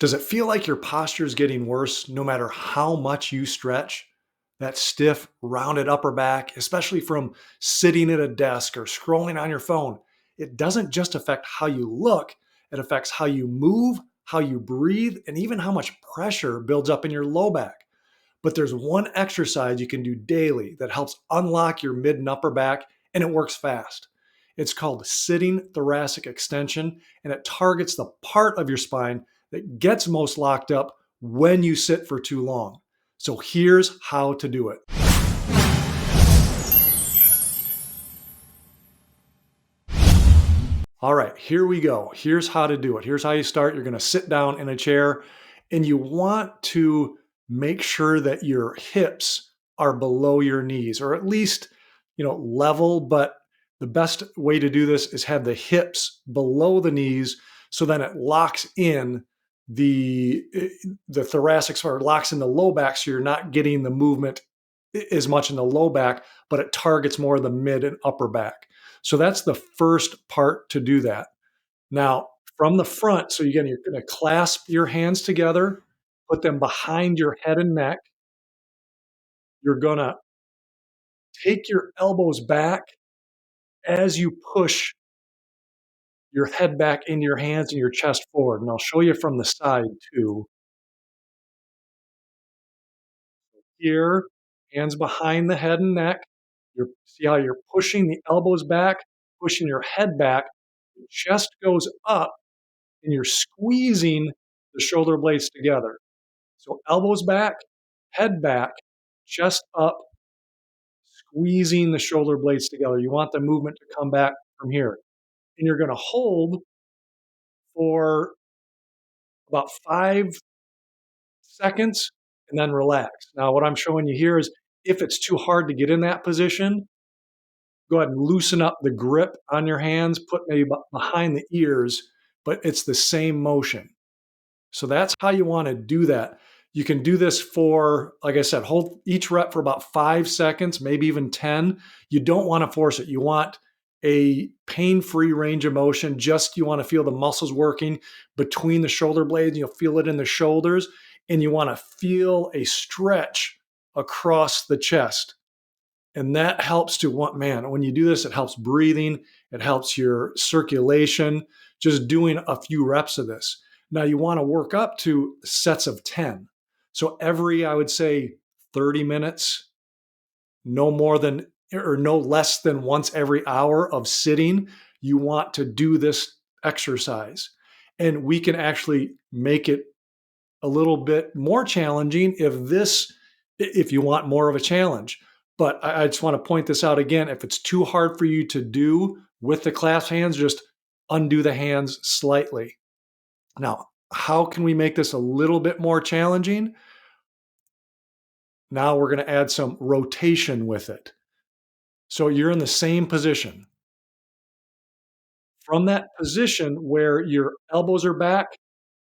Does it feel like your posture is getting worse no matter how much you stretch? That stiff, rounded upper back, especially from sitting at a desk or scrolling on your phone, it doesn't just affect how you look, it affects how you move, how you breathe, and even how much pressure builds up in your low back. But there's one exercise you can do daily that helps unlock your mid and upper back, and it works fast. It's called sitting thoracic extension, and it targets the part of your spine that gets most locked up when you sit for too long. So here's how to do it. All right, here we go. Here's how to do it. Here's how you start. You're going to sit down in a chair and you want to make sure that your hips are below your knees or at least, level, but the best way to do this is have the hips below the knees so then it locks in the the thoracic spine, locks in the low back so you're not getting the movement as much in the low back, but it targets more of the mid and upper back. So that's the first part to do that. Now, from the front, so again, you're going to clasp your hands together, put them behind your head and neck. You're going to take your elbows back as you push your head back into your hands and your chest forward. And I'll show you from the side too. Here, hands behind the head and neck. See how you're pushing the elbows back, pushing your head back, your chest goes up, and you're squeezing the shoulder blades together. So elbows back, head back, chest up, squeezing the shoulder blades together. You want the movement to come back from here. And you're going to hold for about 5 seconds and then relax. Now, what I'm showing you here is if it's too hard to get in that position, go ahead and loosen up the grip on your hands, put maybe behind the ears, but it's the same motion. So that's how you want to do that. You can do this for, like I said, hold each rep for about 5 seconds, maybe even 10. You don't want to force it. You want a pain-free range of motion. Just you want to feel the muscles working between the shoulder blades. You'll feel it in the shoulders, and you want to feel a stretch across the chest. And that helps to want, man, when you do this, it helps breathing, it helps your circulation, just doing a few reps of this. Now you want to work up to sets of 10. So every, I would say, 30 minutes, no more than or no less than once every hour of sitting, you want to do this exercise. And we can actually make it a little bit more challenging if you want more of a challenge. But I just want to point this out again. If it's too hard for you to do with the clasped hands, just undo the hands slightly. Now, how can we make this a little bit more challenging? Now we're going to add some rotation with it. So you're in the same position. From that position where your elbows are back,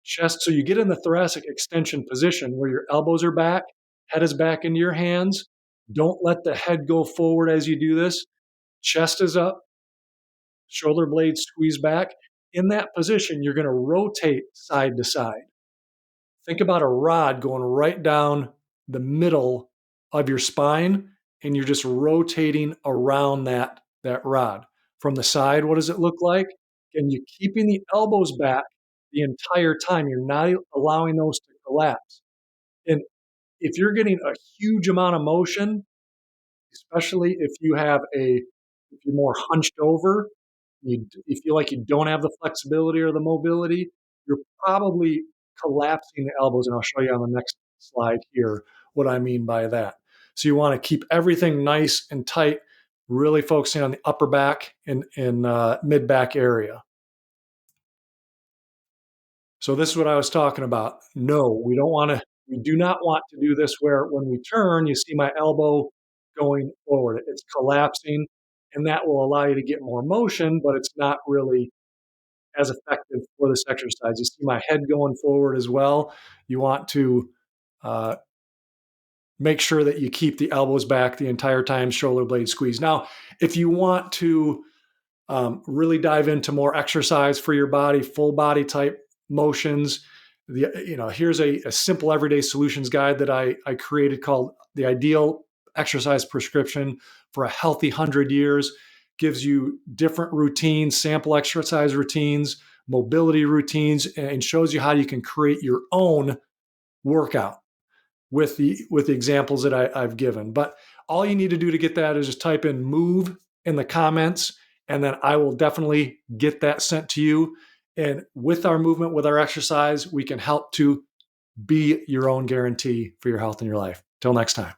chest, so you get in the thoracic extension position where your elbows are back, head is back into your hands. Don't let the head go forward as you do this. Chest is up, shoulder blades squeeze back. In that position, you're going to rotate side to side. Think about a rod going right down the middle of your spine, and you're just rotating around that rod. From the side, what does it look like? And you're keeping the elbows back the entire time. You're not allowing those to collapse. And if you're getting a huge amount of motion, especially if you're more hunched over, you feel like you don't have the flexibility or the mobility, you're probably collapsing the elbows. And I'll show you on the next slide here what I mean by that. So you want to keep everything nice and tight, really focusing on the upper back and mid back area. So this is what I was talking about. No, we do not want to do this where when we turn, you see my elbow going forward. It's collapsing, and that will allow you to get more motion, but it's not really as effective for this exercise. You see my head going forward as well. You want to uh, make sure that you keep the elbows back the entire time, shoulder blades squeezed. Now, if you want to really dive into more exercise for your body, full body type motions, Here's a simple everyday solutions guide that I created called the Ideal Exercise Prescription for a Healthy 100 Years. Gives you different routines, sample exercise routines, mobility routines, and shows you how you can create your own workout with the examples that I've given. But all you need to do to get that is just type in move in the comments, and then I will definitely get that sent to you. And with our movement, with our exercise, we can help to be your own guarantee for your health and your life. Till next time.